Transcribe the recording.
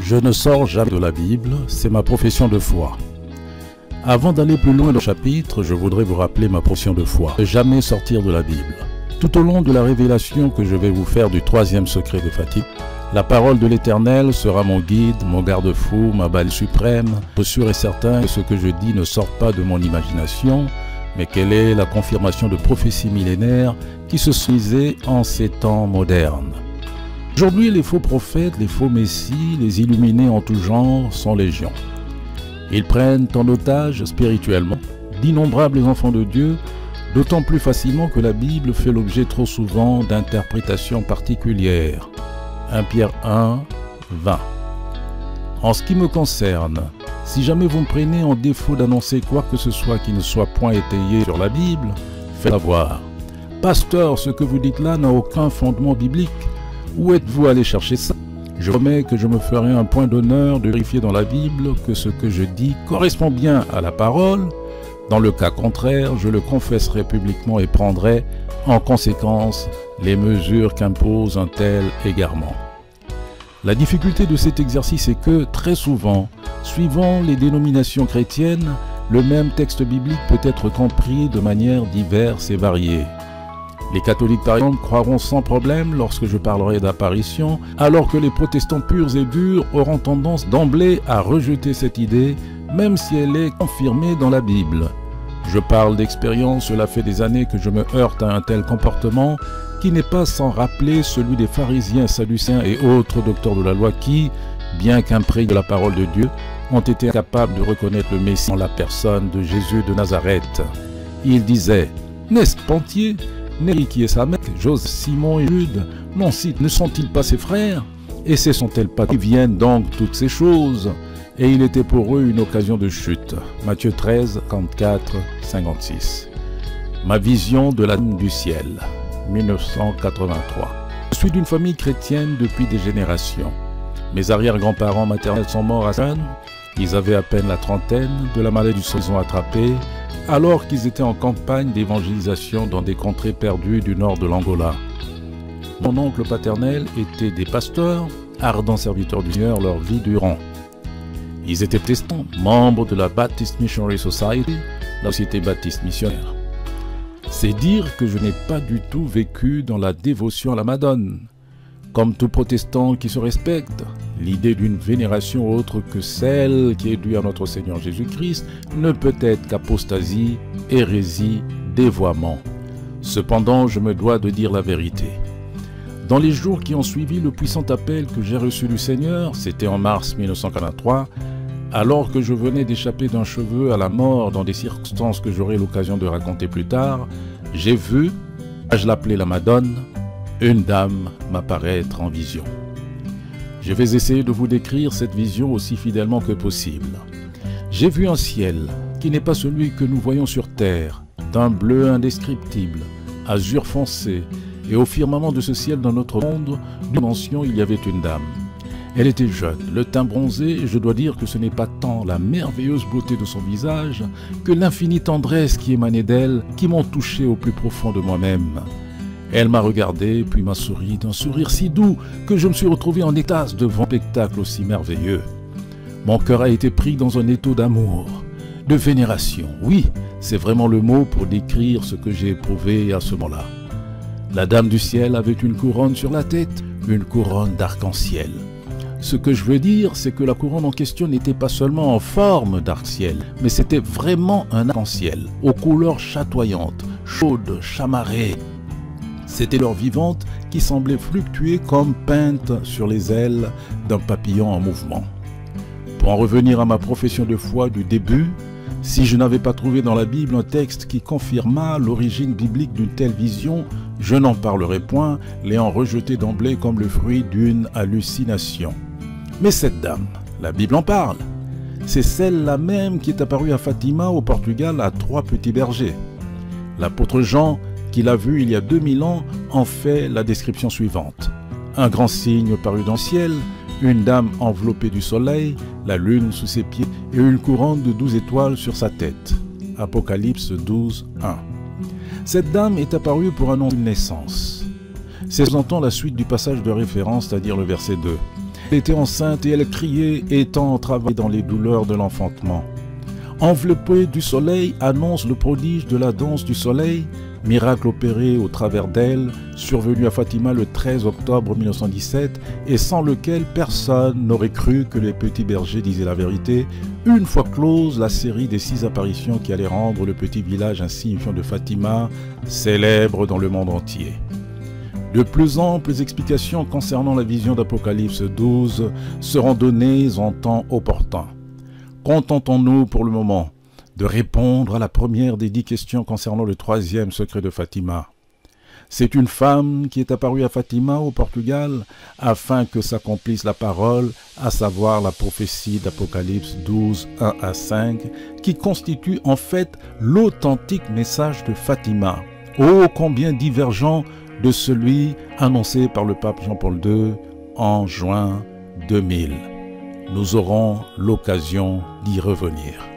Je ne sors jamais de la Bible, c'est ma profession de foi. Avant d'aller plus loin dans le chapitre, je voudrais vous rappeler ma profession de foi. Ne jamais sortir de la Bible. Tout au long de la révélation que je vais vous faire du troisième secret de Fatima, la parole de l'Éternel sera mon guide, mon garde-fou, ma balle suprême. Je suis sûr et certain que ce que je dis ne sort pas de mon imagination, mais qu'elle est la confirmation de prophéties millénaires qui se sont lisées en ces temps modernes. Aujourd'hui, les faux prophètes, les faux messies, les illuminés en tout genre sont légion. Ils prennent en otage spirituellement d'innombrables enfants de Dieu, d'autant plus facilement que la Bible fait l'objet trop souvent d'interprétations particulières. 1 Pierre 1, 20. En ce qui me concerne, si jamais vous me prenez en défaut d'annoncer quoi que ce soit qui ne soit point étayé sur la Bible, faites-le savoir. Pasteur, ce que vous dites là n'a aucun fondement biblique. Où êtes-vous allé chercher ça? Je promets que je me ferai un point d'honneur de vérifier dans la Bible que ce que je dis correspond bien à la parole. Dans le cas contraire, je le confesserai publiquement et prendrai en conséquence les mesures qu'impose un tel égarement. La difficulté de cet exercice est que, très souvent, suivant les dénominations chrétiennes, le même texte biblique peut être compris de manière diverse et variée. Les catholiques, par exemple, croiront sans problème lorsque je parlerai d'apparition, alors que les protestants purs et durs auront tendance d'emblée à rejeter cette idée, même si elle est confirmée dans la Bible. Je parle d'expérience, cela fait des années que je me heurte à un tel comportement, qui n'est pas sans rappeler celui des pharisiens, sadducéens et autres docteurs de la loi qui, bien qu'imprégnés de la parole de Dieu, ont été incapables de reconnaître le Messie en la personne de Jésus de Nazareth. Ils disaient « N'est-ce pas entier ? Néri qui est sa mère, Joseph, Simon et Jude, ne sont-ils pas ses frères? Et ce sont-elles pas qui viennent donc toutes ces choses? Et il était pour eux une occasion de chute. » Matthieu 13, 44, 56. Ma vision de la Dame du ciel, 1983. Je suis d'une famille chrétienne depuis des générations. Mes arrière-grands-parents maternels sont morts à jeunes. Ils avaient à peine la trentaine, de la maladie du sang ils ont attrapé, alors qu'ils étaient en campagne d'évangélisation dans des contrées perdues du nord de l'Angola. Mon oncle paternel était des pasteurs, ardents serviteurs du Seigneur leur vie durant. Ils étaient protestants, membres de la Baptist Missionary Society, la société baptiste missionnaire. C'est dire que je n'ai pas du tout vécu dans la dévotion à la Madone. Comme tout protestant qui se respecte, l'idée d'une vénération autre que celle qui est due à notre Seigneur Jésus-Christ ne peut être qu'apostasie, hérésie, dévoiement. Cependant, je me dois de dire la vérité. Dans les jours qui ont suivi le puissant appel que j'ai reçu du Seigneur, c'était en mars 1943, alors que je venais d'échapper d'un cheveu à la mort dans des circonstances que j'aurai l'occasion de raconter plus tard, j'ai vu, je l'appelais la Madone, une dame m'apparaître en vision. Je vais essayer de vous décrire cette vision aussi fidèlement que possible. J'ai vu un ciel qui n'est pas celui que nous voyons sur terre, d'un bleu indescriptible, azur foncé, et au firmament de ce ciel dans notre monde, dimension, il y avait une dame. Elle était jeune, le teint bronzé, et je dois dire que ce n'est pas tant la merveilleuse beauté de son visage que l'infinie tendresse qui émanait d'elle qui m'ont touché au plus profond de moi-même. Elle m'a regardé, puis m'a souri d'un sourire si doux que je me suis retrouvé en extase devant un spectacle aussi merveilleux. Mon cœur a été pris dans un étau d'amour, de vénération. Oui, c'est vraiment le mot pour décrire ce que j'ai éprouvé à ce moment-là. La Dame du ciel avait une couronne sur la tête, une couronne d'arc-en-ciel. Ce que je veux dire, c'est que la couronne en question n'était pas seulement en forme d'arc-ciel, mais c'était vraiment un arc-en-ciel, aux couleurs chatoyantes, chaudes, chamarrées. C'était l'heure vivante qui semblait fluctuer comme peinte sur les ailes d'un papillon en mouvement. Pour en revenir à ma profession de foi du début, si je n'avais pas trouvé dans la Bible un texte qui confirmât l'origine biblique d'une telle vision, je n'en parlerai point, l'ayant rejeté d'emblée comme le fruit d'une hallucination. Mais cette dame, la Bible en parle. C'est celle-là même qui est apparue à Fatima au Portugal à 3 petits bergers. L'apôtre Jean, qui l'a vue il y a 2000 ans, en fait la description suivante. Un grand signe parut dans le ciel, une dame enveloppée du soleil, la lune sous ses pieds et une couronne de 12 étoiles sur sa tête. Apocalypse 12, 1. Cette dame est apparue pour annoncer une naissance. C'est entend la suite du passage de référence, c'est-à-dire le verset 2. Elle était enceinte et elle criait, étant travaillée dans les douleurs de l'enfantement. Enveloppée du soleil annonce le prodige de la danse du soleil, miracle opéré au travers d'elle, survenu à Fatima le 13 octobre 1917 et sans lequel personne n'aurait cru que les petits bergers disaient la vérité, une fois close la série des 6 apparitions qui allaient rendre le petit village insignifiant de Fatima célèbre dans le monde entier. De plus amples explications concernant la vision d'Apocalypse 12 seront données en temps opportun. Contentons-nous pour le moment de répondre à la première des 10 questions concernant le 3e secret de Fatima. C'est une femme qui est apparue à Fatima au Portugal afin que s'accomplisse la parole, à savoir la prophétie d'Apocalypse 12, 1 à 5, qui constitue en fait l'authentique message de Fatima, ô combien divergent de celui annoncé par le pape Jean-Paul II en juin 2000. Nous aurons l'occasion d'y revenir.